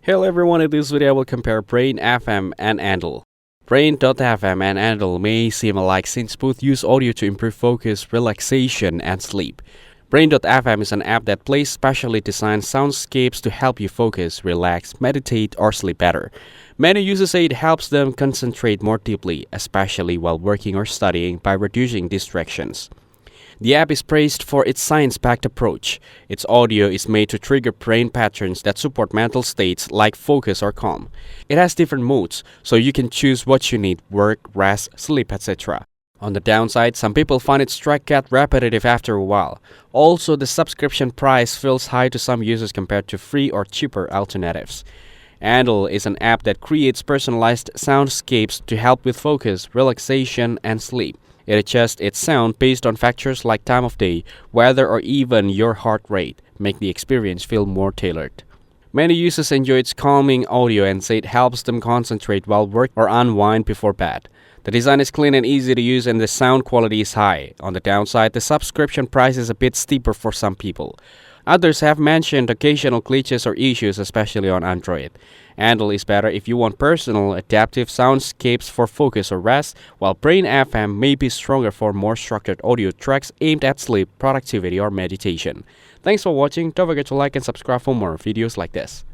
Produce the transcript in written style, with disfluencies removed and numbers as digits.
Hello everyone, in this video I will compare Brain FM and Endel. Brain.fm and Endel may seem alike since both use audio to improve focus, relaxation, and sleep. Brain.fm is an app that plays specially designed soundscapes to help you focus, relax, meditate, or sleep better. Many users say it helps them concentrate more deeply, especially while working or studying, by reducing distractions. The app is praised for its science-backed approach. Its audio is made to trigger brain patterns that support mental states like focus or calm. It has different modes, so you can choose what you need: work, rest, sleep, etc. On the downside, some people find it get repetitive after a while. Also, the subscription price feels high to some users compared to free or cheaper alternatives. Endel is an app that creates personalized soundscapes to help with focus, relaxation, and sleep. It adjusts its sound based on factors like time of day, weather, or even your heart rate, make the experience feel more tailored. Many users enjoy its calming audio and say it helps them concentrate while work or unwind before bed. The design is clean and easy to use, and the sound quality is high. On the downside, the subscription price is a bit steeper for some people. Others have mentioned occasional glitches or issues, especially on Android. Endel is better if you want personal, adaptive soundscapes for focus or rest, while Brain FM may be stronger for more structured audio tracks aimed at sleep, productivity, or meditation. Thanks for watching. Don't forget to like and subscribe for more videos like this.